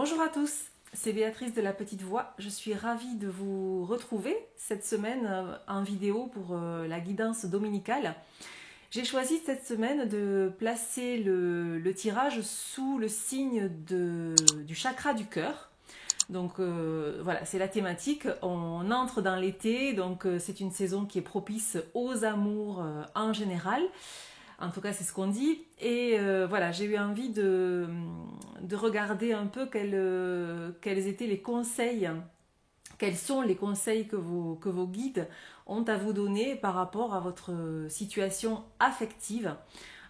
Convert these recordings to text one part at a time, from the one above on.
Bonjour à tous, c'est Béatrice de la Petite Voix. Je suis ravie de vous retrouver cette semaine en vidéo pour la guidance dominicale. J'ai choisi cette semaine de placer le tirage sous le signe du chakra du cœur. Donc voilà, c'est la thématique. On entre dans l'été, donc c'est une saison qui est propice aux amours en général. En tout cas, c'est ce qu'on dit. Et voilà, j'ai eu envie de regarder un peu quels étaient les conseils, quels sont les conseils que vos guides ont à vous donner par rapport à votre situation affective.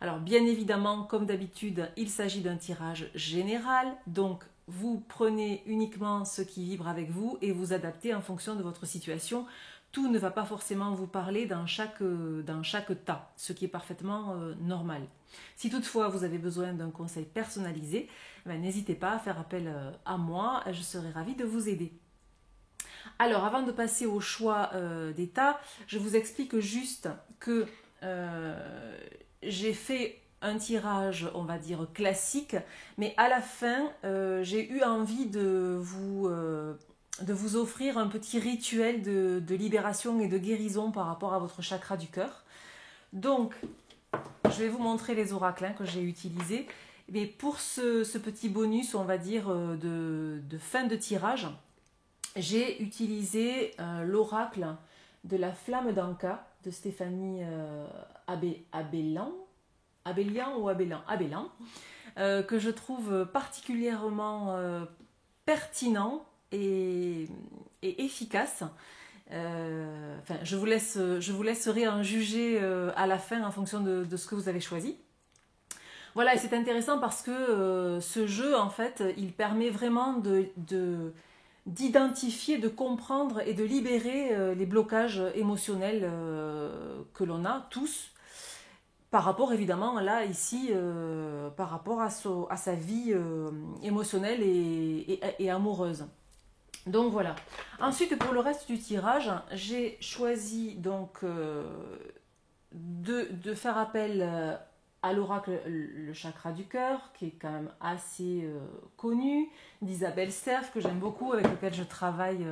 Alors, bien évidemment, comme d'habitude, il s'agit d'un tirage général. Donc, vous prenez uniquement ce qui vibre avec vous et vous adaptez en fonction de votre situation. Tout ne va pas forcément vous parler dans chaque tas, ce qui est parfaitement normal. Si toutefois vous avez besoin d'un conseil personnalisé, n'hésitez pas à faire appel à moi, je serai ravie de vous aider. Alors avant de passer au choix des tas, je vous explique juste que j'ai fait un tirage, on va dire, classique, mais à la fin, j'ai eu envie de vous offrir un petit rituel de libération et de guérison par rapport à votre chakra du cœur. Donc, je vais vous montrer les oracles que j'ai utilisés. Mais pour ce petit bonus, on va dire, de fin de tirage, j'ai utilisé l'oracle de la flamme d'Anka de Stéphanie Abellan, que je trouve particulièrement pertinent et efficace. Je vous laisserai en juger à la fin en fonction de ce que vous avez choisi. Voilà, et c'est intéressant parce que ce jeu, en fait, il permet vraiment d'identifier, de comprendre et de libérer les blocages émotionnels que l'on a tous, par rapport évidemment là ici par rapport à sa vie émotionnelle et amoureuse. Donc voilà. Ensuite, pour le reste du tirage, j'ai choisi donc de faire appel à l'oracle le chakra du cœur, qui est quand même assez connu, d'Isabelle Serf, que j'aime beaucoup, avec lequel je travaille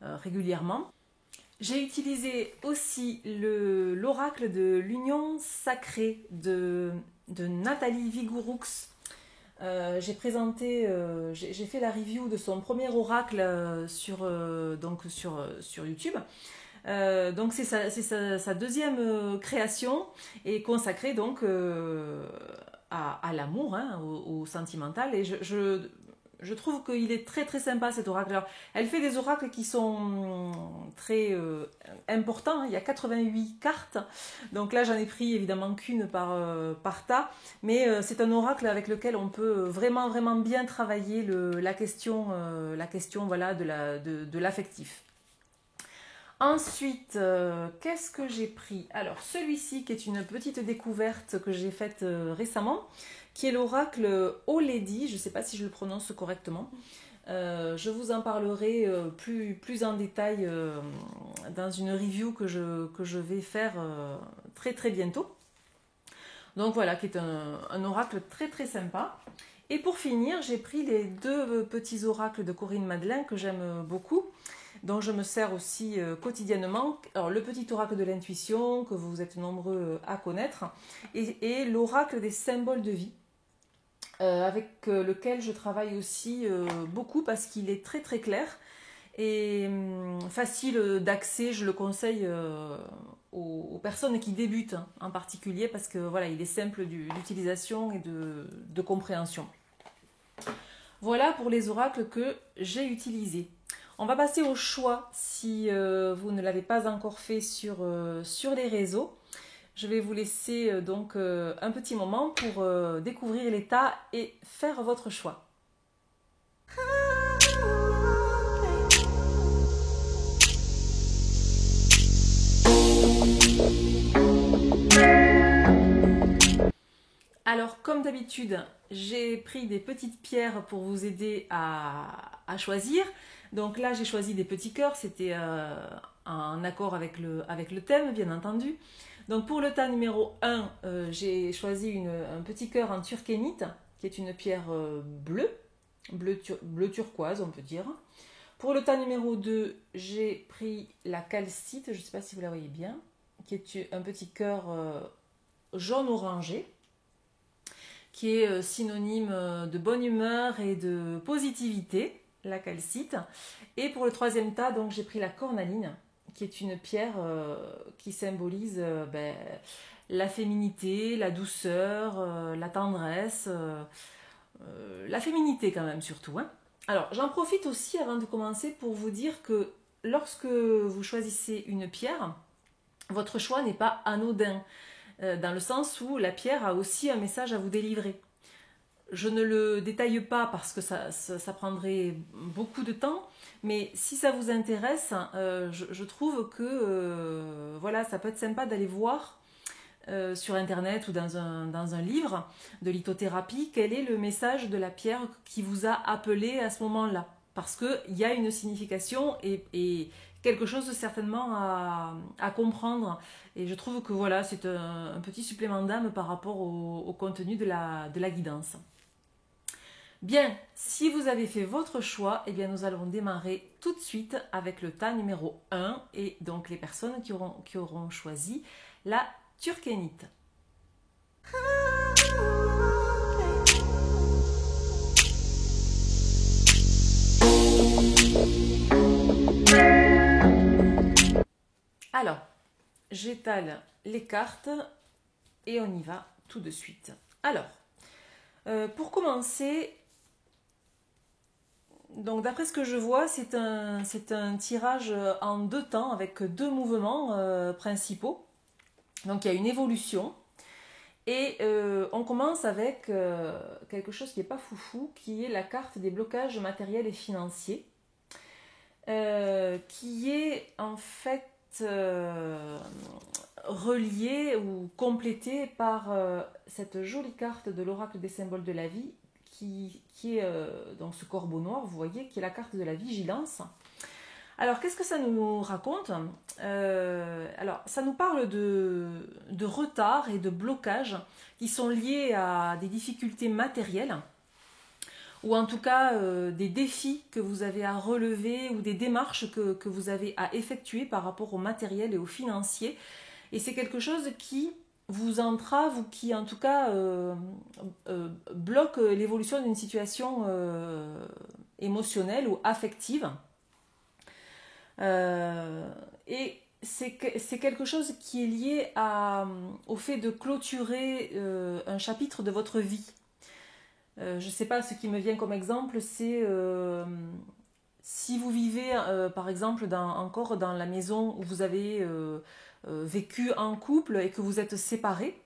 régulièrement. J'ai utilisé aussi l'oracle de l'union sacrée de Nathalie Vigouroux. J'ai fait la review de son premier oracle sur YouTube. Donc c'est sa deuxième création et consacrée donc à l'amour, au sentimental. Et je trouve qu'il est très très sympa cet oracle. Alors, elle fait des oracles qui sont très importants. Il y a 88 cartes. Donc là, j'en ai pris évidemment qu'une par tas. Mais c'est un oracle avec lequel on peut vraiment vraiment bien travailler la question voilà, de l'affectif. Ensuite, qu'est-ce que j'ai pris? Alors, celui-ci qui est une petite découverte que j'ai faite récemment, qui est l'oracle Oledi, je ne sais pas si je le prononce correctement. Je vous en parlerai plus en détail dans une review que je vais faire très très bientôt. Donc voilà, qui est un oracle très très sympa. Et pour finir, j'ai pris les deux petits oracles de Corinne Madeleine que j'aime beaucoup, dont je me sers aussi quotidiennement. Alors, le petit oracle de l'intuition, que vous êtes nombreux à connaître, et l'oracle des symboles de vie, avec lequel je travaille aussi beaucoup parce qu'il est très très clair et facile d'accès. Je le conseille aux personnes qui débutent en particulier parce que voilà, il est simple d'utilisation et de compréhension. Voilà pour les oracles que j'ai utilisés. On va passer au choix si vous ne l'avez pas encore fait sur les réseaux. Je vais vous laisser donc un petit moment pour découvrir les tas et faire votre choix. Alors, comme d'habitude, j'ai pris des petites pierres pour vous aider à choisir. Donc là, j'ai choisi des petits cœurs, c'était en accord avec le thème, bien entendu. Donc pour le tas numéro 1, j'ai choisi un petit cœur en turkénite, qui est une pierre bleue. bleu turquoise, on peut dire. Pour le tas numéro 2, j'ai pris la calcite, je ne sais pas si vous la voyez bien, qui est un petit cœur jaune orangé, qui est synonyme de bonne humeur et de positivité, la calcite. Et pour le troisième tas, donc j'ai pris la cornaline, qui est une pierre qui symbolise la féminité, la douceur, la tendresse, la féminité quand même surtout. Hein. Alors j'en profite aussi avant de commencer pour vous dire que lorsque vous choisissez une pierre, votre choix n'est pas anodin, dans le sens où la pierre a aussi un message à vous délivrer. Je ne le détaille pas parce que ça prendrait beaucoup de temps, mais si ça vous intéresse, je trouve que voilà, ça peut être sympa d'aller voir sur internet ou dans un livre de lithothérapie quel est le message de la pierre qui vous a appelé à ce moment-là. Parce qu'il y a une signification et quelque chose certainement à comprendre. Et je trouve que voilà, c'est un petit supplément d'âme par rapport au contenu de la guidance. Bien, si vous avez fait votre choix, eh bien nous allons démarrer tout de suite avec le tas numéro 1 et donc les personnes qui auront choisi la turkénite. Alors, j'étale les cartes et on y va tout de suite. Alors, pour commencer, donc d'après ce que je vois, c'est un tirage en 2 temps avec 2 mouvements principaux. Donc il y a une évolution et on commence avec quelque chose qui n'est pas foufou, qui est la carte des blocages matériels et financiers, qui est en fait reliée ou complétée par cette jolie carte de l'oracle des symboles de la vie qui est donc ce corbeau noir, vous voyez, qui est la carte de la vigilance. Alors, qu'est-ce que ça nous raconte ? Alors, ça nous parle de retard et de blocage qui sont liés à des difficultés matérielles ou en tout cas des défis que vous avez à relever ou des démarches que vous avez à effectuer par rapport au matériel et au financier. Et c'est quelque chose qui vous entrave ou qui en tout cas bloque l'évolution d'une situation émotionnelle ou affective. Et c'est quelque chose qui est lié au fait de clôturer un chapitre de votre vie. Je ne sais pas, ce qui me vient comme exemple, c'est si vous vivez par exemple encore dans la maison où vous avez vécu en couple et que vous êtes séparés,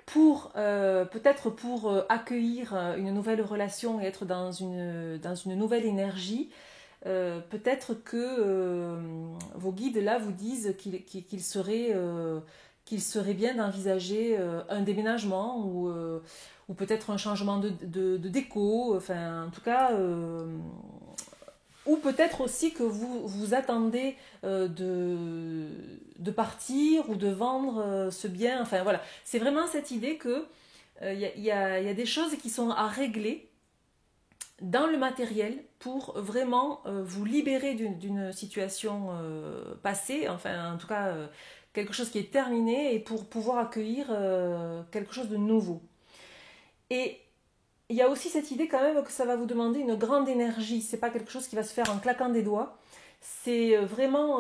peut-être pour accueillir une nouvelle relation et être dans une nouvelle énergie, peut-être que vos guides là vous disent qu'il serait bien d'envisager un déménagement ou peut-être un changement de déco, enfin en tout cas, ou peut-être aussi que vous attendez de partir ou de vendre ce bien, enfin voilà, c'est vraiment cette idée que y a des choses qui sont à régler dans le matériel pour vraiment vous libérer d'une situation passée, enfin en tout cas quelque chose qui est terminé et pour pouvoir accueillir quelque chose de nouveau. Et il y a aussi cette idée quand même que ça va vous demander une grande énergie, c'est pas quelque chose qui va se faire en claquant des doigts, c'est vraiment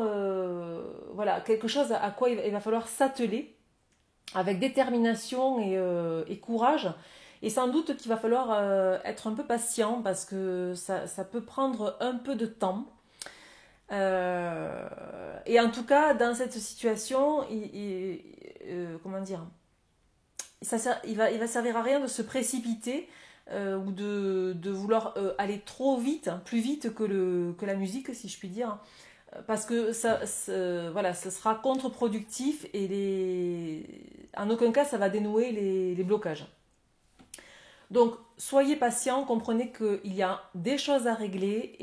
voilà, quelque chose à quoi il va falloir s'atteler avec détermination et courage. Et sans doute qu'il va falloir être un peu patient parce que ça peut prendre un peu de temps. Et en tout cas, dans cette situation, comment dire, il va servir à rien de se précipiter ou de vouloir aller trop vite, plus vite que la musique, si je puis dire. Parce que voilà, ça sera contre-productif et en aucun cas ça va dénouer les blocages. Donc soyez patient, comprenez qu'il y a des choses à régler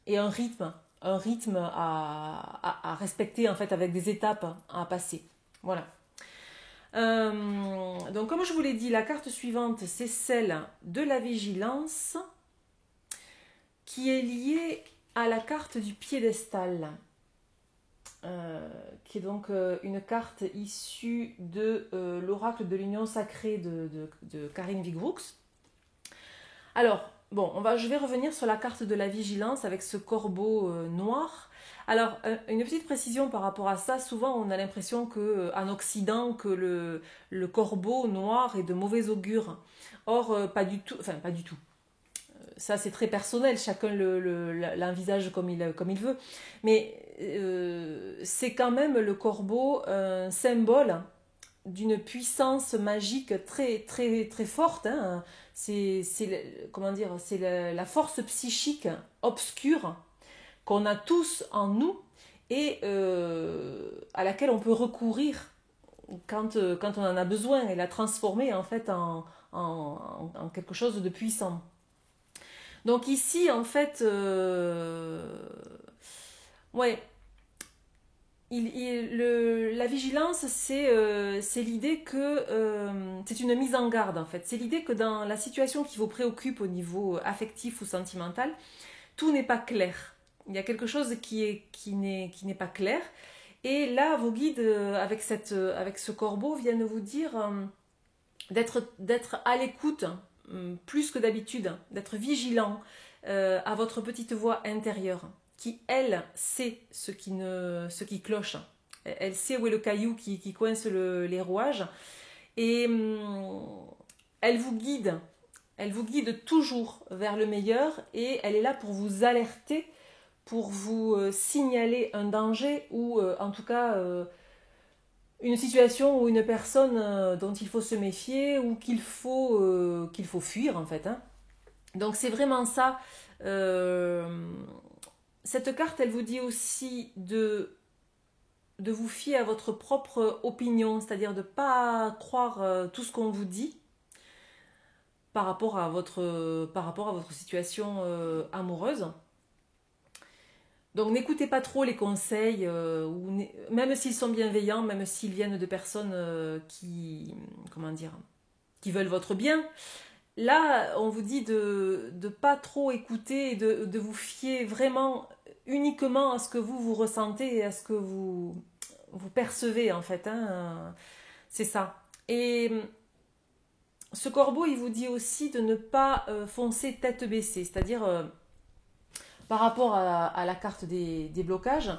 et un rythme à respecter en fait avec des étapes à passer. Voilà. Donc comme je vous l'ai dit, la carte suivante, c'est celle de la vigilance qui est liée à la carte du piédestal. Qui est donc une carte issue de l'oracle de l'Union sacrée de Karin Wigrux. Alors, bon, je vais revenir sur la carte de la vigilance avec ce corbeau noir. Alors, une petite précision par rapport à ça, souvent on a l'impression qu'en Occident, que le corbeau noir est de mauvais augure. Or, pas du tout, enfin pas du tout. Ça c'est très personnel, chacun l'envisage comme il veut. Mais c'est quand même le corbeau un symbole d'une puissance magique très très très forte. Hein. Comment dire, c'est la force psychique obscure qu'on a tous en nous et à laquelle on peut recourir quand on en a besoin et la transformer en fait en quelque chose de puissant. Donc ici, en fait, ouais, la vigilance, c'est l'idée que c'est une mise en garde, en fait. C'est l'idée que dans la situation qui vous préoccupe au niveau affectif ou sentimental, tout n'est pas clair. Il y a quelque chose qui n'est pas clair. Et là, vos guides, avec ce corbeau, viennent vous dire d'être à l'écoute plus que d'habitude, d'être vigilant à votre petite voix intérieure qui, elle, sait ce qui cloche. Elle sait où est le caillou qui coince les rouages et elle vous guide. Elle vous guide toujours vers le meilleur et elle est là pour vous alerter, pour vous signaler un danger ou en tout cas une situation ou une personne dont il faut se méfier ou qu'il faut fuir en fait. Hein. Donc c'est vraiment ça. Cette carte, elle vous dit aussi de vous fier à votre propre opinion, c'est-à-dire de ne pas croire tout ce qu'on vous dit par rapport à votre situation amoureuse. Donc n'écoutez pas trop les conseils, même s'ils sont bienveillants, même s'ils viennent de personnes qui veulent votre bien. Là, on vous dit de ne pas trop écouter et de vous fier vraiment uniquement à ce que vous ressentez et à ce que vous percevez en fait. Hein. C'est ça. Et ce corbeau, il vous dit aussi de ne pas foncer tête baissée, c'est-à-dire par rapport à la carte des blocages,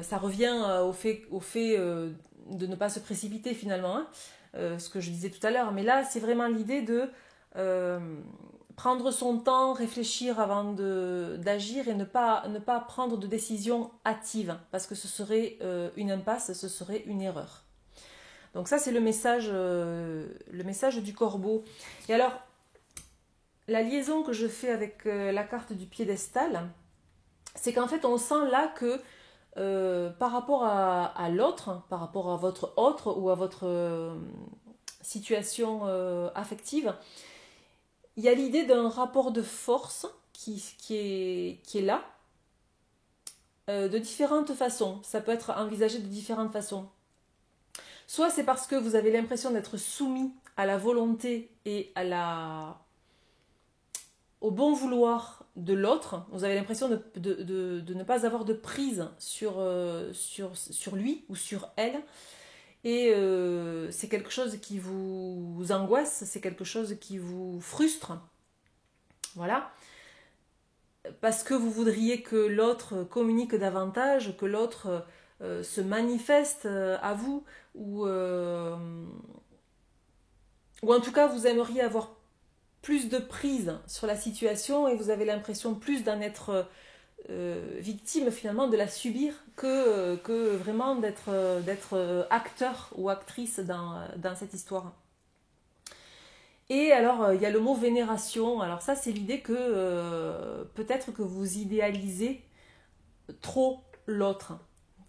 ça revient au fait de ne pas se précipiter finalement, hein, ce que je disais tout à l'heure. Mais là, c'est vraiment l'idée de prendre son temps, réfléchir avant d'agir et ne pas prendre de décision hâtive, parce que ce serait une impasse, ce serait une erreur. Donc ça, c'est le message du corbeau. Et alors, la liaison que je fais avec la carte du piédestal, c'est qu'en fait, on sent là que par rapport à l'autre, par rapport à votre autre ou à votre situation affective, il y a l'idée d'un rapport de force qui est là, de différentes façons. Ça peut être envisagé de différentes façons. Soit c'est parce que vous avez l'impression d'être soumis à la volonté et au bon vouloir de l'autre. Vous avez l'impression de ne pas avoir de prise sur lui ou sur elle. Et c'est quelque chose qui vous angoisse, c'est quelque chose qui vous frustre. Voilà. Parce que vous voudriez que l'autre communique davantage, que l'autre se manifeste à vous, ou en tout cas vous aimeriez avoir plus de prise sur la situation et vous avez l'impression plus d'en être victime finalement, de la subir que vraiment d'être acteur ou actrice dans cette histoire. Et alors il y a le mot vénération. Alors ça, c'est l'idée que peut-être que vous idéalisez trop l'autre.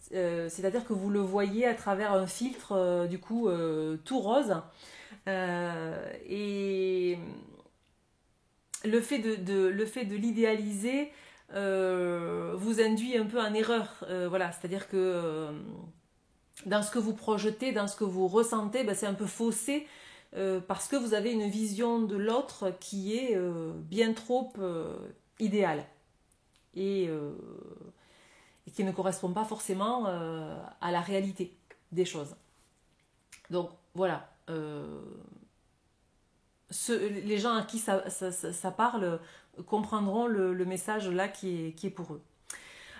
C'est-à-dire que vous le voyez à travers un filtre du coup tout rose. Et le fait de l'idéaliser vous induit un peu en erreur. Voilà, c'est-à-dire que dans ce que vous projetez, dans ce que vous ressentez, ben, c'est un peu faussé parce que vous avez une vision de l'autre qui est bien trop idéale et qui ne correspond pas forcément à la réalité des choses. Donc voilà, les gens à qui ça parle comprendront le message là qui est pour eux.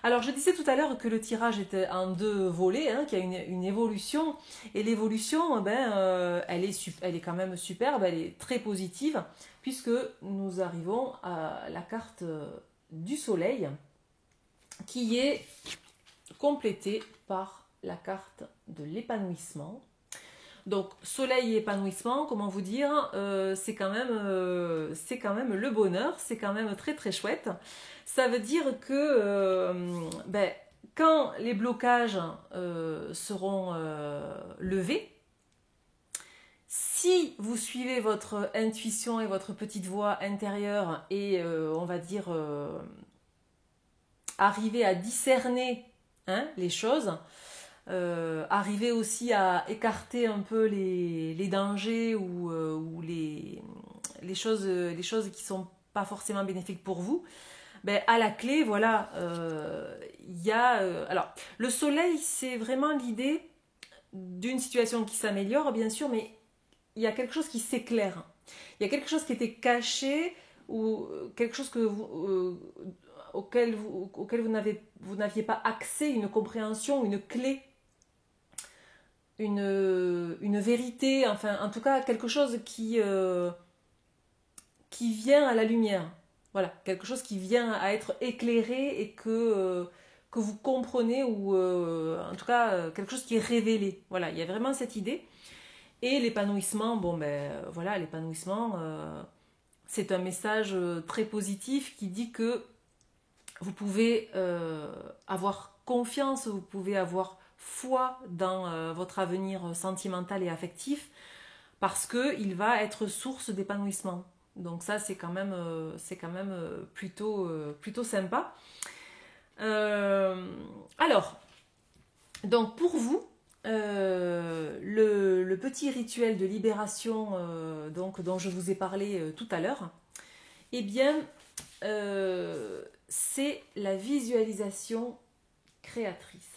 Alors je disais tout à l'heure que le tirage était en deux volets, hein, qu'il y a une évolution, et l'évolution, elle est quand même superbe, elle est très positive, puisque nous arrivons à la carte du soleil, qui est complétée par la carte de l'épanouissement. Donc soleil et épanouissement, comment vous dire, c'est quand même le bonheur, c'est quand même très très chouette. Ça veut dire que quand les blocages seront levés, si vous suivez votre intuition et votre petite voix intérieure et on va dire arriver à discerner les choses, arriver aussi à écarter un peu les dangers ou les choses qui sont pas forcément bénéfiques pour vous, ben, à la clé, voilà, il y a... alors, le soleil, c'est vraiment l'idée d'une situation qui s'améliore, bien sûr, mais il y a quelque chose qui s'éclaire. Il y a quelque chose qui était caché ou quelque chose que auquel vous n'aviez pas accès, une compréhension, une clé, une vérité, enfin, en tout cas, quelque chose qui vient à la lumière. Voilà, quelque chose qui vient à être éclairé et que vous comprenez, ou en tout cas quelque chose qui est révélé. Voilà, il y a vraiment cette idée. Et l'épanouissement, bon ben voilà, l'épanouissement, c'est un message très positif qui dit que vous pouvez avoir confiance, vous pouvez avoir foi dans votre avenir sentimental et affectif, parce qu'il va être source d'épanouissement. Donc ça, c'est quand même plutôt sympa. Alors, donc pour vous, le petit rituel de libération donc, dont je vous ai parlé tout à l'heure, eh bien, c'est la visualisation créatrice.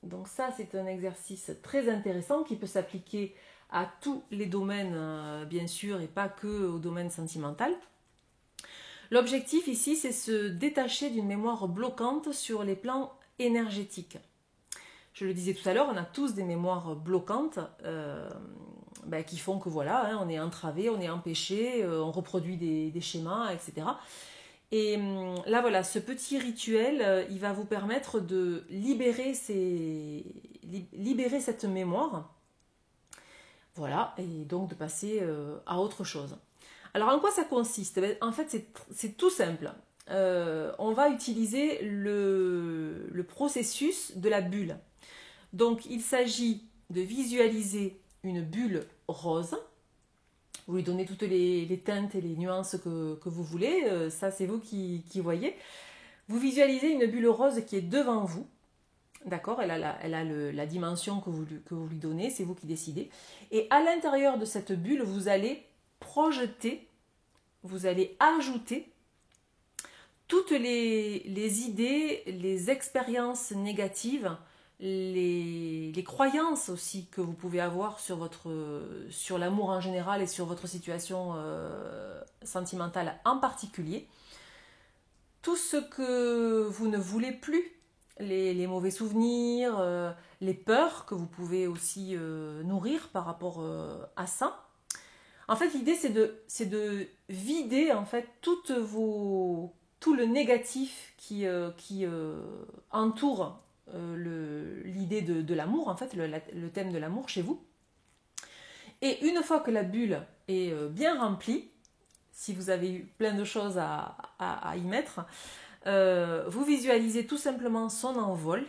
Donc ça, c'est un exercice très intéressant qui peut s'appliquer à tous les domaines, bien sûr, et pas que au domaine sentimental. L'objectif ici, c'est se détacher d'une mémoire bloquante sur les plans énergétiques. Je le disais tout à l'heure, on a tous des mémoires bloquantes qui font que voilà, on est entravé, on est empêché, on reproduit des schémas, etc. Et là, voilà, ce petit rituel, il va vous permettre de libérer cette mémoire. Voilà, et donc de passer à autre chose. Alors, en quoi ça consiste? En fait, c'est tout simple. On va utiliser le processus de la bulle. Donc, il s'agit de visualiser une bulle rose. Vous lui donnez toutes les teintes et les nuances que vous voulez. Ça, c'est vous qui voyez. Vous visualisez une bulle rose qui est devant vous. D'accord, elle a la dimension que vous lui donnez, c'est vous qui décidez. Et à l'intérieur de cette bulle, vous allez projeter, vous allez ajouter toutes les idées, les expériences négatives, les croyances aussi que vous pouvez avoir sur l'amour en général et sur votre situation sentimentale en particulier. Tout ce que vous ne voulez plus, les mauvais souvenirs, les peurs que vous pouvez aussi nourrir par rapport à ça. En fait, l'idée, c'est de vider en fait tout le négatif qui entoure l'idée de l'amour, en fait, le thème de l'amour chez vous. Et une fois que la bulle est bien remplie, si vous avez eu plein de choses à y mettre, vous visualisez tout simplement son envol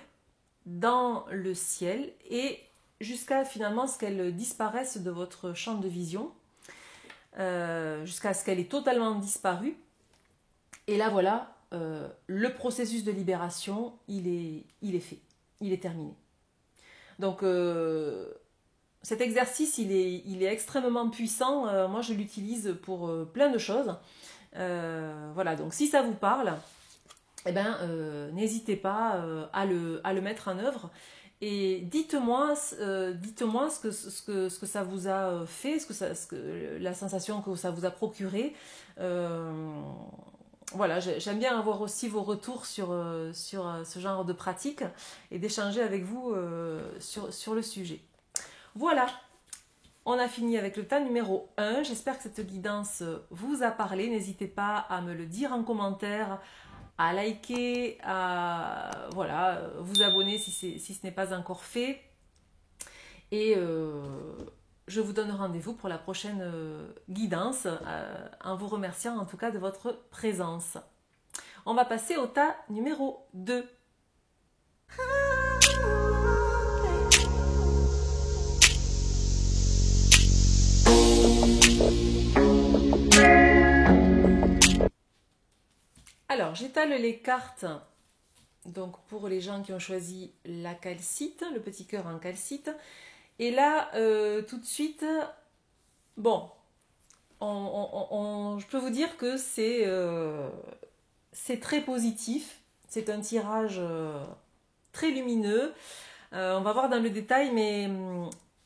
dans le ciel et jusqu'à finalement ce qu'elle disparaisse de votre champ de vision, jusqu'à ce qu'elle ait totalement disparu. Et là voilà, le processus de libération, il est fait, il est terminé. Donc cet exercice, il est extrêmement puissant. Moi, je l'utilise pour plein de choses. Voilà, donc si ça vous parle, eh ben, n'hésitez pas à le mettre en œuvre. Et dites-moi ce que ça vous a fait, la sensation que ça vous a procuré. Voilà, j'aime bien avoir aussi vos retours sur ce genre de pratique et d'échanger avec vous sur le sujet. Voilà, on a fini avec le tas numéro 1. J'espère que cette guidance vous a parlé. N'hésitez pas à me le dire en commentaire, à liker, à voilà, vous abonner si ce n'est pas encore fait. Et je vous donne rendez-vous pour la prochaine guidance en vous remerciant en tout cas de votre présence. On va passer au tas numéro 2. Alors, j'étale les cartes donc pour les gens qui ont choisi la calcite, le petit cœur en calcite. Et là, tout de suite, bon, je peux vous dire que c'est très positif. C'est un tirage très lumineux. On va voir dans le détail, mais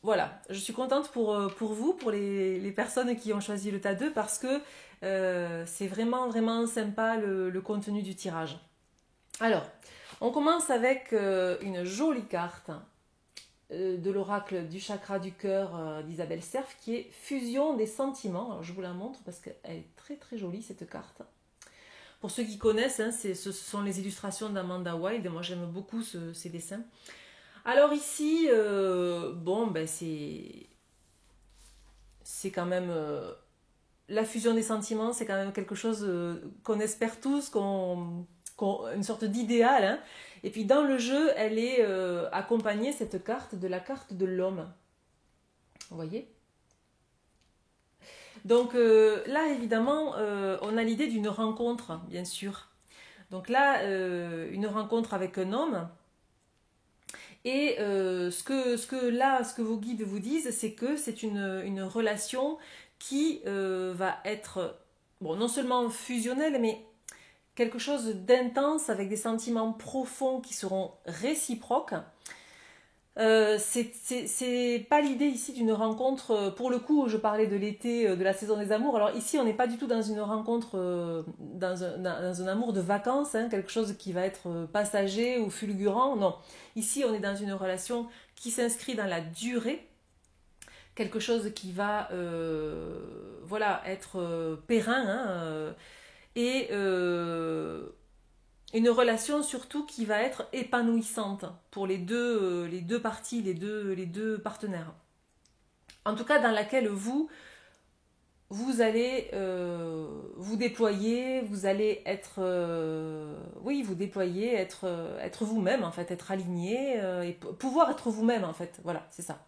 voilà, je suis contente pour vous, pour les personnes qui ont choisi le tas 2, parce que c'est vraiment, vraiment sympa le contenu du tirage. Alors, on commence avec une jolie carte de l'oracle du chakra du cœur d'Isabelle Serf, qui est Fusion des sentiments. Alors, je vous la montre parce qu'elle est très très jolie cette carte. Pour ceux qui connaissent, hein, ce sont les illustrations d'Amanda Wilde. Moi j'aime beaucoup ces dessins. Alors ici, bon, ben c'est quand même la fusion des sentiments, c'est quand même quelque chose qu'on espère tous, une sorte d'idéal. Hein. Et puis dans le jeu, elle est accompagnée, cette carte, de la carte de l'homme. Vous voyez ? Donc là, évidemment, on a l'idée d'une rencontre, bien sûr. Donc là, une rencontre avec un homme. Et ce que vos guides vous disent, c'est que c'est une relation qui va être, bon, non seulement fusionnelle, mais quelque chose d'intense avec des sentiments profonds qui seront réciproques. C'est pas l'idée ici d'une rencontre, pour le coup je parlais de l'été, de la saison des amours, alors ici on n'est pas du tout dans une rencontre, dans un amour de vacances, hein, quelque chose qui va être passager ou fulgurant, non. Ici on est dans une relation qui s'inscrit dans la durée, quelque chose qui va voilà, être périn, hein, et une relation surtout qui va être épanouissante pour les deux parties, les deux partenaires. En tout cas, dans laquelle vous allez vous déployer, vous allez être, oui, vous déployer, être vous-même en fait, être aligné et pouvoir être vous-même en fait. Voilà, c'est ça.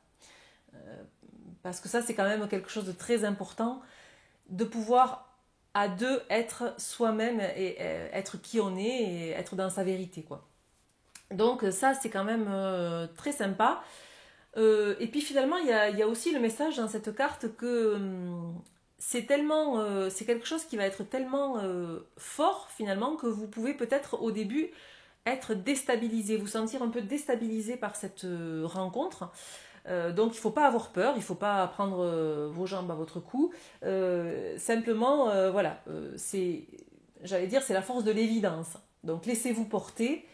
Parce que ça, c'est quand même quelque chose de très important, de pouvoir à deux être soi-même et être qui on est et être dans sa vérité, quoi. Donc ça, c'est quand même très sympa. Et puis finalement, il y a aussi le message dans cette carte que c'est quelque chose qui va être tellement fort finalement que vous pouvez peut-être au début être déstabilisé, vous sentir un peu déstabilisé par cette rencontre. Donc il ne faut pas avoir peur, il ne faut pas prendre vos jambes à votre cou. Simplement, voilà, j'allais dire, c'est la force de l'évidence. Donc laissez-vous porter.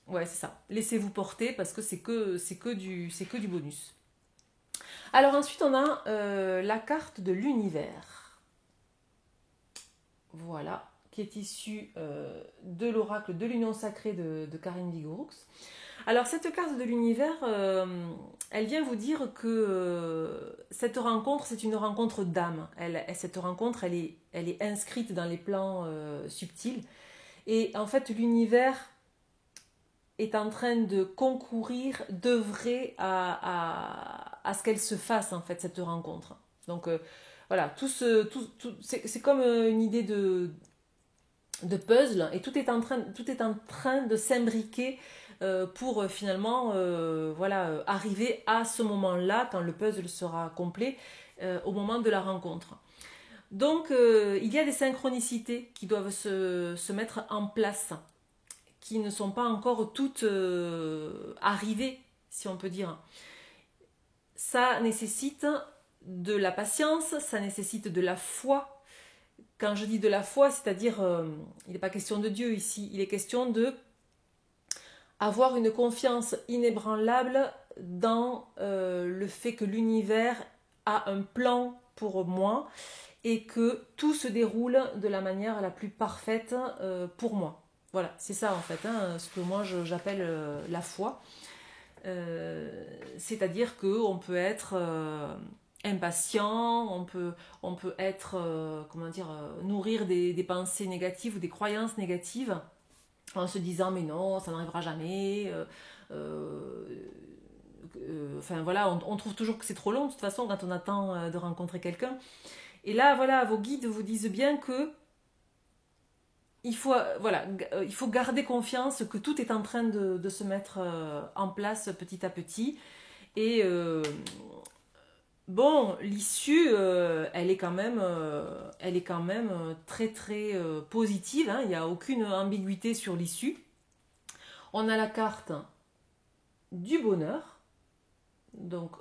Ouais, c'est ça. Laissez-vous porter parce que c'est que du bonus. Alors ensuite, on a la carte de l'univers. Voilà, qui est issue de l'oracle de l'union sacrée de Karine Vigouroux. Alors cette carte de l'univers, elle vient vous dire que cette rencontre, c'est une rencontre d'âme. Cette rencontre, elle est inscrite dans les plans subtils. Et en fait, l'univers est en train de concourir, d'œuvrer à ce qu'elle se fasse, en fait, cette rencontre. Donc voilà, c'est comme une idée de puzzle et tout est en train de s'imbriquer pour finalement voilà, arriver à ce moment-là, quand le puzzle sera complet, au moment de la rencontre. Donc, il y a des synchronicités qui doivent se mettre en place, qui ne sont pas encore toutes arrivées, si on peut dire. Ça nécessite de la patience, ça nécessite de la foi. Quand je dis de la foi, c'est-à-dire, il n'est pas question de Dieu ici, il est question de avoir une confiance inébranlable dans le fait que l'univers a un plan pour moi et que tout se déroule de la manière la plus parfaite pour moi. Voilà, c'est ça en fait, hein, ce que moi j'appelle la foi. C'est-à-dire qu'on peut être impatient, on peut être, comment dire, nourrir des pensées négatives ou des croyances négatives en se disant mais non, ça n'arrivera jamais. Enfin voilà, on trouve toujours que c'est trop long de toute façon quand on attend de rencontrer quelqu'un. Et là, voilà, vos guides vous disent bien que voilà, il faut garder confiance que tout est en train de se mettre en place petit à petit. Et bon, l'issue, elle est quand même très très positive, hein. Il n'y a aucune ambiguïté sur l'issue. On a la carte du bonheur. Donc,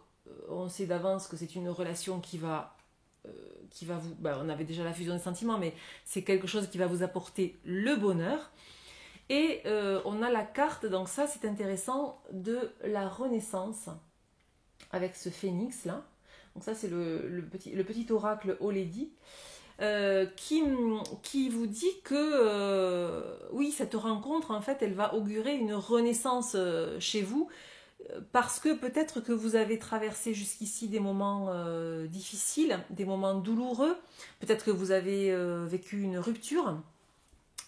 on sait d'avance que c'est une relation qui va vous... Ben, on avait déjà la fusion des sentiments, mais c'est quelque chose qui va vous apporter le bonheur. Et on a la carte, donc ça c'est intéressant, de la renaissance, avec ce phénix là. Donc ça c'est le petit oracle Oledi, qui vous dit que oui, cette rencontre en fait elle va augurer une renaissance chez vous, parce que peut-être que vous avez traversé jusqu'ici des moments difficiles, des moments douloureux, peut-être que vous avez vécu une rupture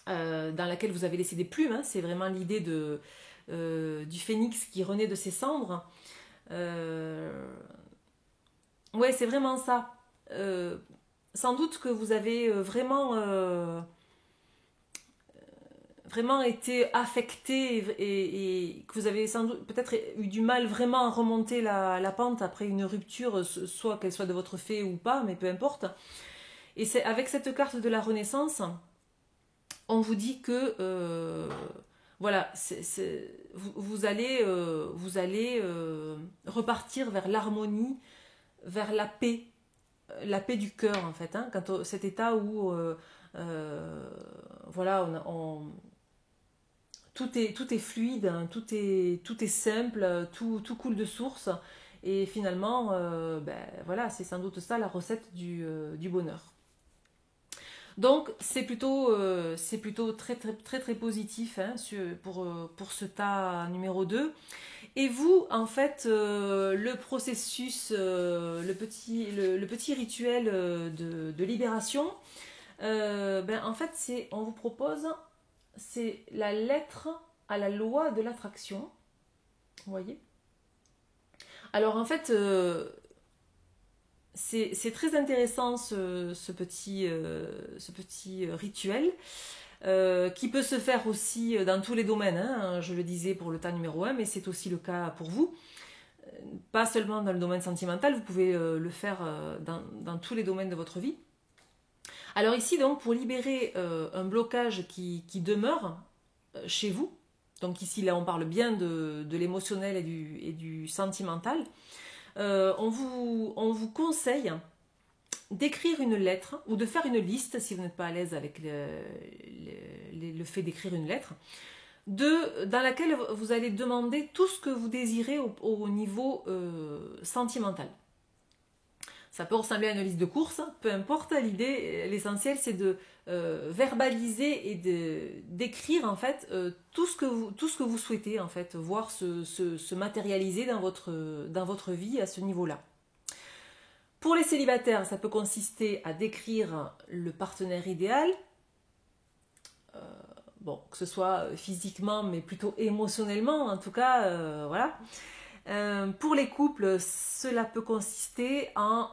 dans laquelle vous avez laissé des plumes, hein. C'est vraiment l'idée du phénix qui renaît de ses cendres. Ouais, c'est vraiment ça. Sans doute que vous avez vraiment été affecté et que vous avez sans doute peut-être eu du mal vraiment à remonter la pente après une rupture, soit qu'elle soit de votre fait ou pas, mais peu importe. Et c'est avec cette carte de la Renaissance, on vous dit que voilà, vous allez repartir vers l'harmonie, vers la paix du cœur en fait, hein, quand cet état où voilà, tout est fluide, hein, tout est simple, tout coule de source. Et finalement, ben, voilà, c'est sans doute ça la recette du bonheur. Donc c'est plutôt très, très, très, très positif, hein, pour ce tas numéro 2. Et vous, en fait, le processus, le petit rituel de libération, ben, en fait, on vous propose, c'est la lettre à la loi de l'attraction. Vous voyez? Alors en fait, c'est très intéressant ce petit rituel, qui peut se faire aussi dans tous les domaines, hein. Je le disais pour le tas numéro 1, mais c'est aussi le cas pour vous. Pas seulement dans le domaine sentimental, vous pouvez le faire dans tous les domaines de votre vie. Alors ici, donc, pour libérer un blocage qui demeure chez vous, donc ici, là, on parle bien de l'émotionnel et du sentimental, on vous conseille d'écrire une lettre ou de faire une liste, si vous n'êtes pas à l'aise avec le fait d'écrire une lettre, dans laquelle vous allez demander tout ce que vous désirez au niveau sentimental. Ça peut ressembler à une liste de courses, peu importe, l'essentiel c'est de verbaliser et d'écrire en fait tout ce que vous souhaitez en fait voir se matérialiser dans votre vie à ce niveau-là. Pour les célibataires, ça peut consister à décrire le partenaire idéal, bon, que ce soit physiquement mais plutôt émotionnellement en tout cas, voilà. Pour les couples, cela peut consister en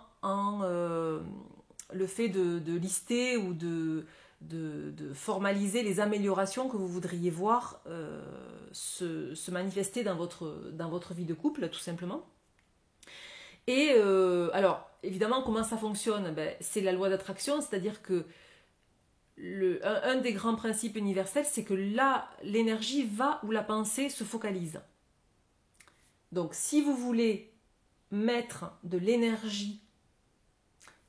le fait de lister ou de formaliser les améliorations que vous voudriez voir se manifester dans votre vie de couple, tout simplement. Et alors, évidemment, comment ça fonctionne? Ben, c'est la loi d'attraction, c'est-à-dire que un des grands principes universels, c'est que là, l'énergie va où la pensée se focalise. Donc, si vous voulez mettre de l'énergie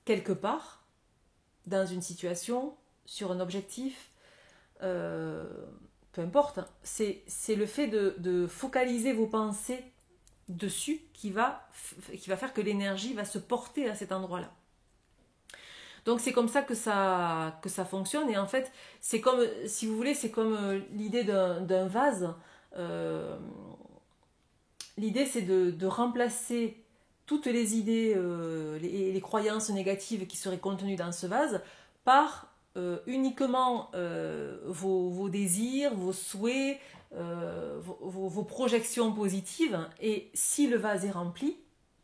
quelque part, dans une situation, sur un objectif, peu importe, c'est le fait de focaliser vos pensées dessus qui va faire que l'énergie va se porter à cet endroit-là. Donc c'est comme ça que ça fonctionne, et en fait c'est comme, si vous voulez, c'est comme l'idée d'un vase. L'idée c'est de remplacer toutes les idées, les croyances négatives qui seraient contenues dans ce vase par uniquement vos désirs, vos souhaits, vos projections positives. Et si le vase est rempli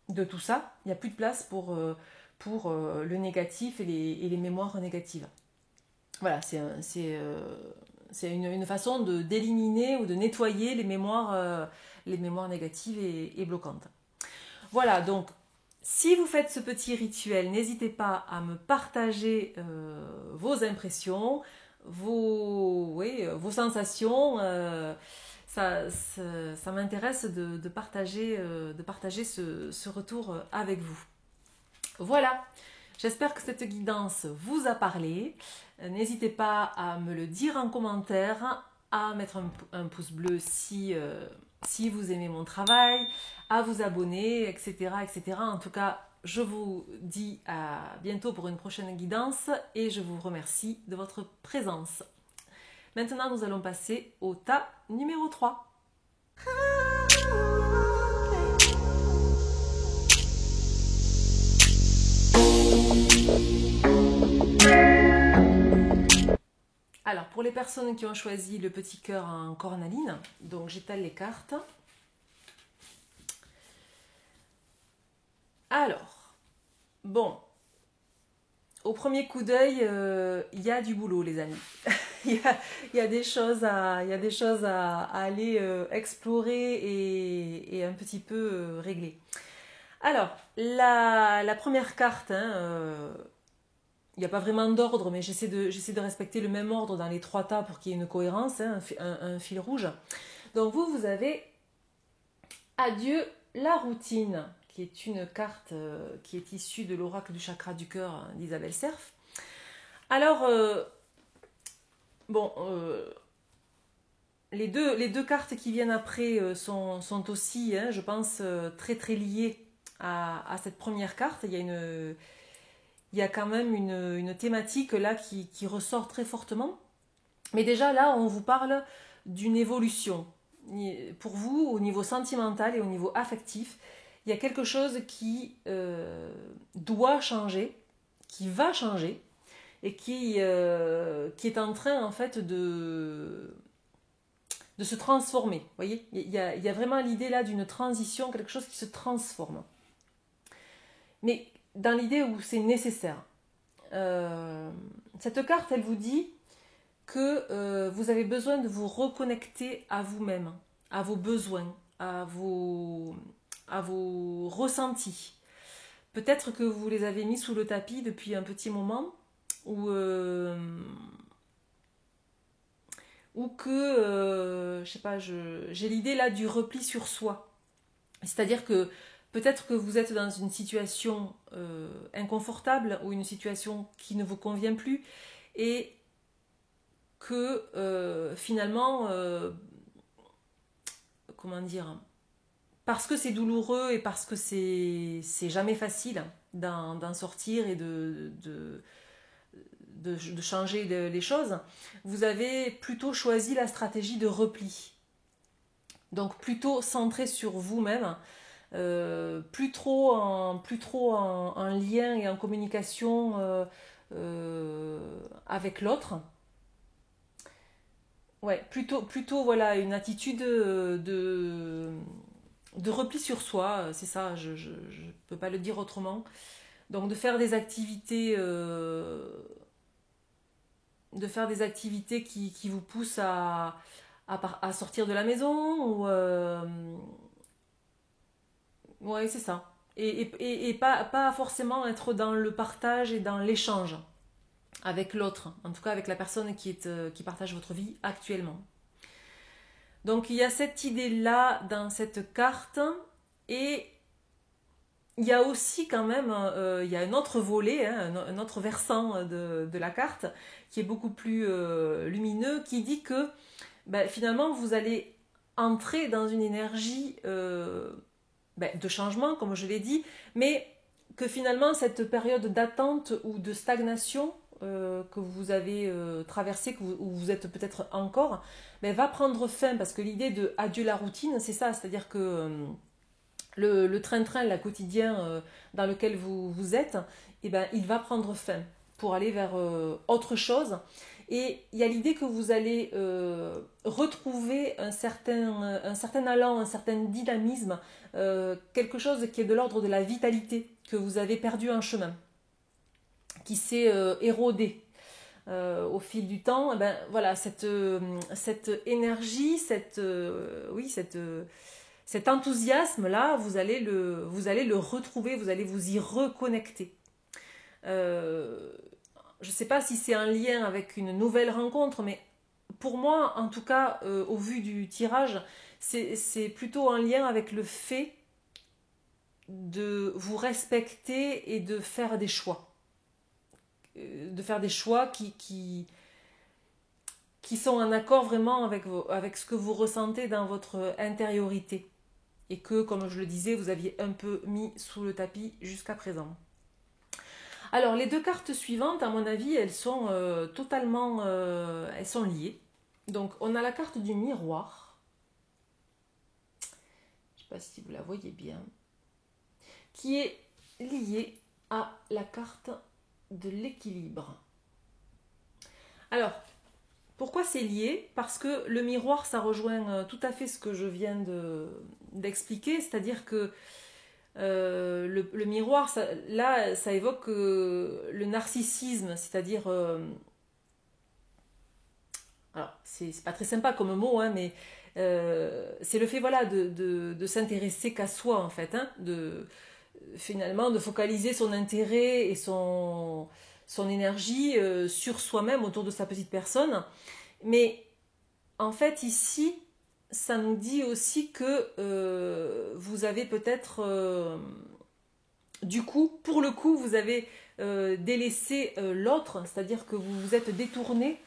de tout ça, il n'y a plus de place pour le négatif et les mémoires négatives. Voilà, c'est une façon d'éliminer ou de nettoyer les mémoires négatives et bloquantes. Voilà, donc si vous faites ce petit rituel, n'hésitez pas à me partager vos impressions, vos sensations. Ça m'intéresse de partager ce retour avec vous. Voilà, j'espère que cette guidance vous a parlé. N'hésitez pas à me le dire en commentaire, à mettre un pouce bleu si vous aimez mon travail, à vous abonner, etc., etc. En tout cas, je vous dis à bientôt pour une prochaine guidance et je vous remercie de votre présence. Maintenant, nous allons passer au tas numéro 3. Alors, pour les personnes qui ont choisi le petit cœur en cornaline, donc j'étale les cartes. Alors, bon, au premier coup d'œil, il y a du boulot, les amis. Il y a des choses à aller explorer et un petit peu régler. Alors, la première carte, il n'y a pas vraiment d'ordre, mais j'essaie de respecter le même ordre dans les 3 tas pour qu'il y ait une cohérence, un fil rouge. Donc vous avez Adieu la routine, qui est une carte qui est issue de l'oracle du chakra du cœur d'Isabelle Serf. Alors, les deux cartes qui viennent après sont aussi, je pense, très très liées à cette première carte. Il y a quand même une thématique là qui ressort très fortement. Mais déjà là, on vous parle d'une évolution. Pour vous, au niveau sentimental et au niveau affectif, il y a quelque chose qui doit changer, qui va changer, et qui est en train en fait de se transformer. Vous voyez, il y a vraiment l'idée là d'une transition, quelque chose qui se transforme. Mais dans l'idée où c'est nécessaire. Cette carte, elle vous dit que vous avez besoin de vous reconnecter à vous-même, à vos besoins, à vos ressentis. Peut-être que vous les avez mis sous le tapis depuis un petit moment, ou que, je sais pas, j'ai l'idée là du repli sur soi. C'est-à-dire que peut-être que vous êtes dans une situation inconfortable ou une situation qui ne vous convient plus et que finalement, comment dire, parce que c'est douloureux et parce que c'est jamais facile d'en sortir et de changer les choses, vous avez plutôt choisi la stratégie de repli. Donc plutôt centré sur vous-même, plus trop en lien et en communication avec l'autre. Ouais, plutôt voilà, une attitude de repli sur soi, c'est ça, je ne peux pas le dire autrement. Donc de faire des activités des activités qui vous poussent à sortir de la maison ou ouais, c'est ça. Et pas forcément être dans le partage et dans l'échange avec l'autre, en tout cas avec la personne qui partage votre vie actuellement. Donc il y a cette idée-là dans cette carte et il y a aussi quand même il y a un autre volet, hein, un autre versant de la carte qui est beaucoup plus lumineux qui dit que ben, finalement vous allez entrer dans une énergie de changement, comme je l'ai dit, mais que finalement cette période d'attente ou de stagnation que vous avez traversée, où vous êtes peut-être encore, ben, va prendre fin, parce que l'idée de adieu la routine, c'est ça, c'est-à-dire que le train-train, le quotidien dans lequel vous êtes, eh ben, il va prendre fin pour aller vers autre chose. Et il y a l'idée que vous allez retrouver un certain allant, un certain dynamisme, quelque chose qui est de l'ordre de la vitalité que vous avez perdu en chemin, qui s'est érodé au fil du temps. Eh ben, voilà, cette énergie, cet enthousiasme-là, vous allez le retrouver, vous allez vous y reconnecter. Je ne sais pas si c'est un lien avec une nouvelle rencontre, mais pour moi, en tout cas, au vu du tirage, c'est plutôt un lien avec le fait de vous respecter et de faire des choix. De faire des choix qui sont en accord vraiment avec ce que vous ressentez dans votre intériorité. Et que, comme je le disais, vous aviez un peu mis sous le tapis jusqu'à présent. Alors, les deux cartes suivantes, à mon avis, elles sont totalement elles sont liées. Donc, on a la carte du miroir. Je ne sais pas si vous la voyez bien. Qui est liée à la carte de l'équilibre. Alors, pourquoi c'est lié? Parce que le miroir, ça rejoint tout à fait ce que je viens d'expliquer, c'est-à-dire que le miroir, ça évoque le narcissisme, c'est-à-dire... alors, c'est pas très sympa comme mot, hein, mais c'est le fait voilà, de s'intéresser qu'à soi, en fait, hein, finalement, de focaliser son intérêt et son énergie sur soi-même, autour de sa petite personne. Mais en fait, ici, ça nous dit aussi que vous avez peut-être, du coup, pour le coup, vous avez délaissé l'autre, c'est-à-dire que vous vous êtes détourné,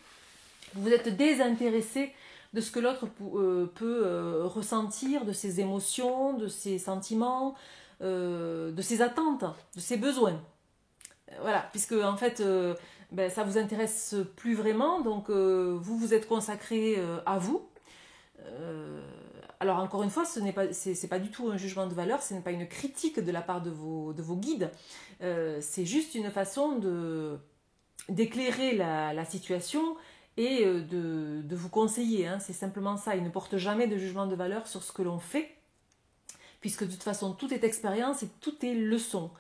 vous êtes désintéressé de ce que l'autre peut ressentir, de ses émotions, de ses sentiments, de ses attentes, de ses besoins. Voilà, puisque en fait, ben, ça vous intéresse plus vraiment, donc vous vous êtes consacré à vous. Alors encore une fois, c'est pas du tout un jugement de valeur, ce n'est pas une critique de la part de vos guides, c'est juste une façon d'éclairer la situation et de vous conseiller, hein, c'est simplement ça. Il ne porte jamais de jugement de valeur sur ce que l'on fait, puisque de toute façon tout est expérience et tout est leçon.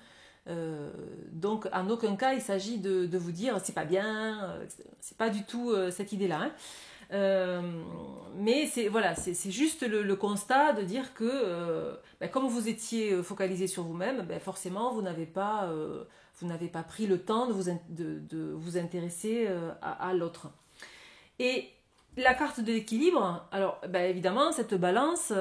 Donc en aucun cas il s'agit de vous dire c'est pas bien, c'est pas du tout cette idée-là. Hein. Mais c'est juste le constat de dire que ben, comme vous étiez focalisé sur vous-même, ben, forcément vous n'avez pas pris le temps de vous intéresser à l'autre. Et la carte de l'équilibre, alors ben, évidemment cette balance,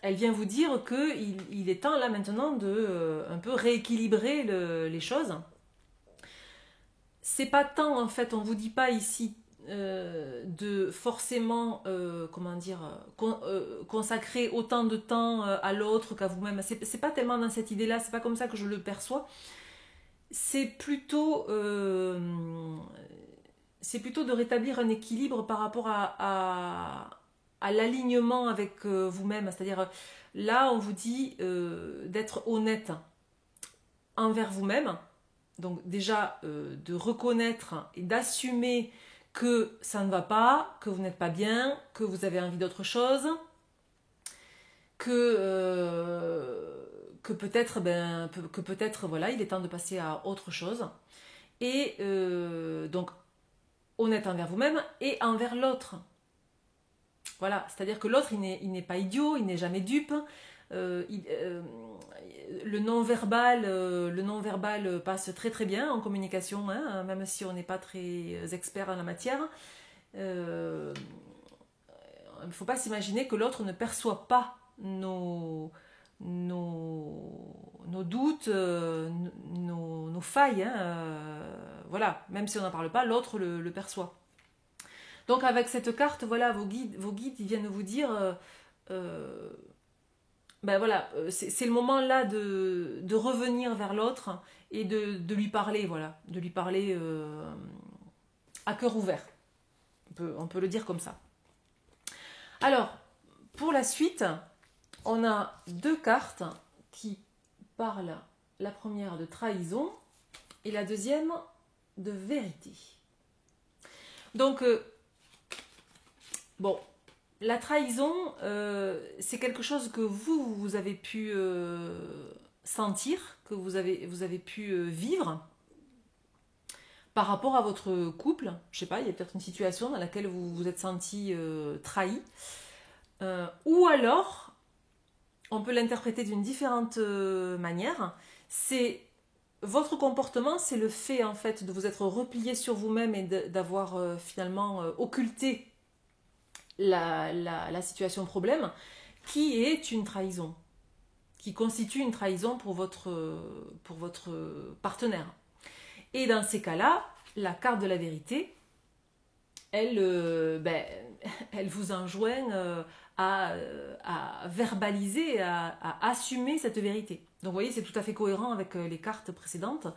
elle vient vous dire qu'il est temps là maintenant de un peu rééquilibrer les choses. C'est pas tant en fait, on vous dit pas ici de forcément consacrer autant de temps à l'autre qu'à vous-même. C'est pas tellement dans cette idée-là, c'est pas comme ça que je le perçois. C'est plutôt de rétablir un équilibre par rapport à l'alignement avec vous-même. C'est-à-dire, là, on vous dit d'être honnête envers vous-même. Donc déjà, de reconnaître et d'assumer que ça ne va pas, que vous n'êtes pas bien, que vous avez envie d'autre chose, que peut-être voilà, il est temps de passer à autre chose. Et donc honnête envers vous-même et envers l'autre. Voilà, c'est-à-dire que l'autre, il n'est pas idiot, il n'est jamais dupe. Le non-verbal passe très très bien en communication, hein, même si on n'est pas très expert en la matière. Il ne faut pas s'imaginer que l'autre ne perçoit pas nos doutes, nos failles. Hein, voilà, même si on n'en parle pas, l'autre le perçoit. Donc avec cette carte, voilà, vos guides ils viennent vous dire, ben voilà, c'est le moment là de revenir vers l'autre et de lui parler, voilà, de lui parler à cœur ouvert. On peut le dire comme ça. Alors, pour la suite, on a deux cartes qui parlent, la première de trahison et la deuxième de vérité. Donc, bon, la trahison, c'est quelque chose que vous avez pu sentir, que vous avez pu vivre par rapport à votre couple. Je sais pas, il y a peut-être une situation dans laquelle vous vous êtes senti trahi. Ou alors, on peut l'interpréter d'une différente manière. C'est votre comportement, c'est le fait en fait de vous être replié sur vous-même et d'avoir finalement occulté la situation problème, qui est une trahison, qui constitue une trahison pour votre partenaire. Et dans ces cas-là, la carte de la vérité, elle vous enjoint à verbaliser, à assumer cette vérité. Donc vous voyez, c'est tout à fait cohérent avec les cartes précédentes.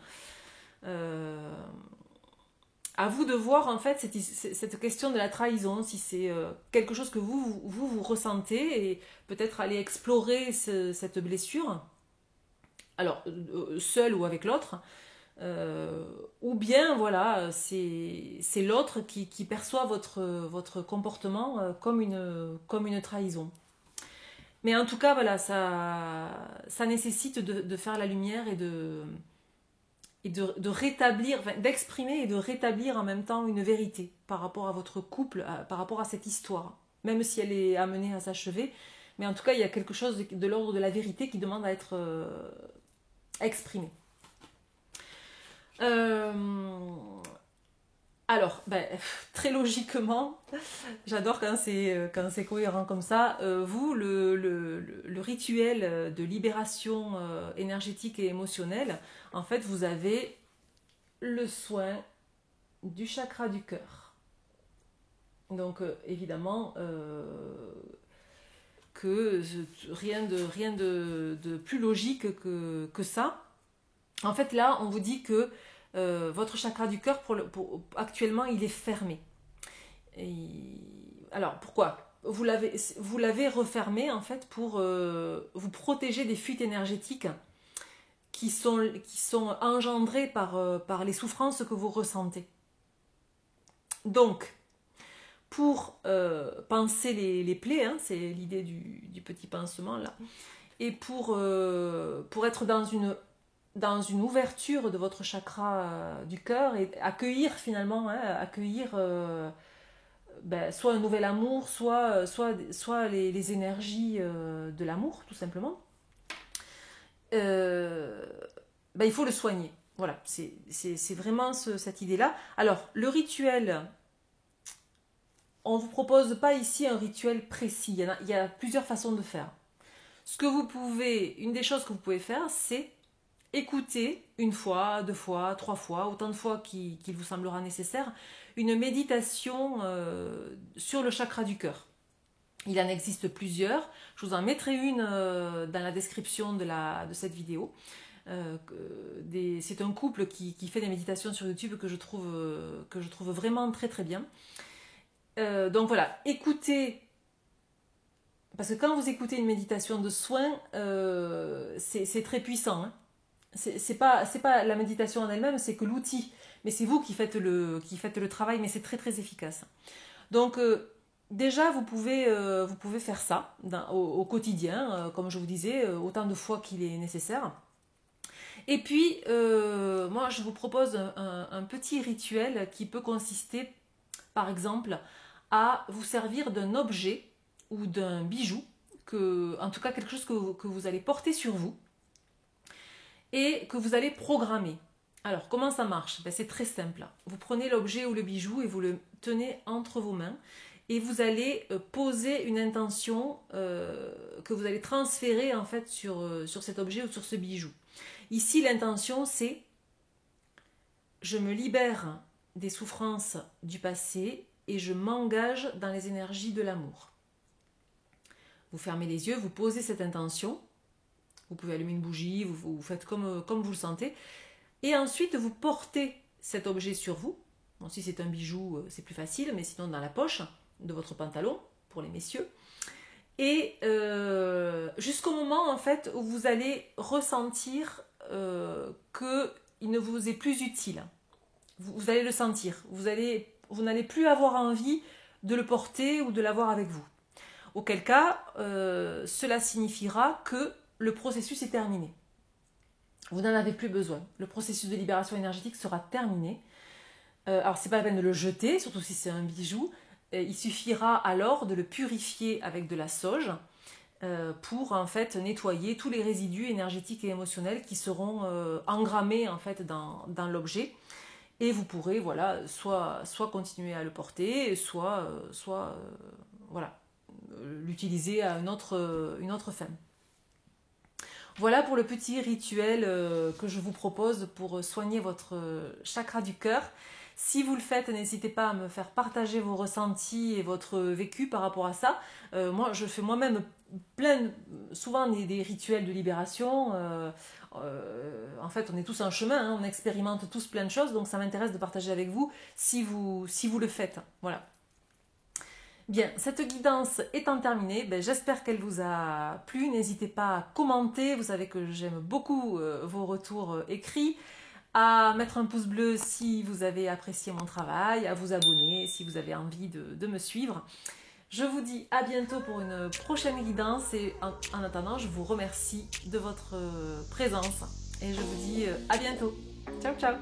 À vous de voir en fait cette question de la trahison, si c'est quelque chose que vous ressentez et peut-être aller explorer cette blessure, alors seul ou avec l'autre, ou bien voilà, c'est l'autre qui perçoit votre comportement comme une trahison. Mais en tout cas, voilà, ça nécessite de faire la lumière et de rétablir, enfin, d'exprimer et de rétablir en même temps une vérité par rapport à votre couple, par rapport à cette histoire, même si elle est amenée à s'achever. Mais en tout cas, il y a quelque chose de l'ordre de la vérité qui demande à être exprimé. Alors, très logiquement, j'adore quand c'est cohérent comme ça. Vous, le rituel de libération énergétique et émotionnelle, en fait, vous avez le soin du chakra du cœur. Donc, évidemment, que rien de plus logique que ça. En fait, là, on vous dit que votre chakra du cœur, actuellement, il est fermé. Alors, pourquoi vous l'avez refermé, en fait, pour vous protéger des fuites énergétiques qui sont engendrées par les souffrances que vous ressentez. Donc, pour panser les plaies, hein, c'est l'idée du petit pansement, là, et pour être dans une ouverture de votre chakra du cœur et accueillir finalement, hein, soit un nouvel amour, soit les énergies de l'amour, tout simplement, il faut le soigner. Voilà, c'est vraiment cette idée-là. Alors, le rituel, on ne vous propose pas ici un rituel précis, il y a plusieurs façons de faire. Une des choses que vous pouvez faire, c'est écoutez une fois, deux fois, trois fois, autant de fois qu'il vous semblera nécessaire, une méditation sur le chakra du cœur. Il en existe plusieurs. Je vous en mettrai une dans la description de cette vidéo. C'est un couple qui fait des méditations sur YouTube que je trouve vraiment très très bien. Donc voilà, écoutez. Parce que quand vous écoutez une méditation de soin, c'est très puissant. Hein. C'est pas la méditation en elle-même, c'est que l'outil. Mais c'est vous qui faites le travail, mais c'est très très efficace. Donc déjà, vous pouvez faire ça au quotidien, comme je vous disais, autant de fois qu'il est nécessaire. Et puis, moi, je vous propose un petit rituel qui peut consister par exemple, à vous servir d'un objet ou d'un bijou, en tout cas quelque chose que vous allez porter sur vous et que vous allez programmer. Alors, comment ça marche? Ben, c'est très simple. Vous prenez l'objet ou le bijou et vous le tenez entre vos mains et vous allez poser une intention que vous allez transférer en fait sur cet objet ou sur ce bijou. Ici, l'intention, c'est « Je me libère des souffrances du passé et je m'engage dans les énergies de l'amour ». Vous fermez les yeux, vous posez cette intention. Vous pouvez allumer une bougie, vous faites comme vous le sentez. Et ensuite, vous portez cet objet sur vous. Bon, si c'est un bijou, c'est plus facile, mais sinon dans la poche de votre pantalon, pour les messieurs. Et jusqu'au moment, en fait, où vous allez ressentir qu'il ne vous est plus utile. Vous allez le sentir. Vous n'allez plus avoir envie de le porter ou de l'avoir avec vous. Auquel cas, cela signifiera que le processus est terminé. Vous n'en avez plus besoin. Le processus de libération énergétique sera terminé. Alors, ce n'est pas la peine de le jeter, surtout si c'est un bijou. Il suffira alors de le purifier avec de la sauge pour en fait nettoyer tous les résidus énergétiques et émotionnels qui seront engrammés en fait dans l'objet. Et vous pourrez voilà, soit continuer à le porter, soit voilà, l'utiliser à une autre fin. Voilà pour le petit rituel que je vous propose pour soigner votre chakra du cœur. Si vous le faites, n'hésitez pas à me faire partager vos ressentis et votre vécu par rapport à ça. Moi, je fais moi-même souvent des rituels de libération. En fait, on est tous en chemin, hein, on expérimente tous plein de choses, donc ça m'intéresse de partager avec vous si vous le faites. Voilà. Bien, cette guidance étant terminée, j'espère qu'elle vous a plu. N'hésitez pas à commenter, vous savez que j'aime beaucoup vos retours écrits, à mettre un pouce bleu si vous avez apprécié mon travail, à vous abonner si vous avez envie de me suivre. Je vous dis à bientôt pour une prochaine guidance et en attendant, je vous remercie de votre présence et je vous dis à bientôt. Ciao, ciao!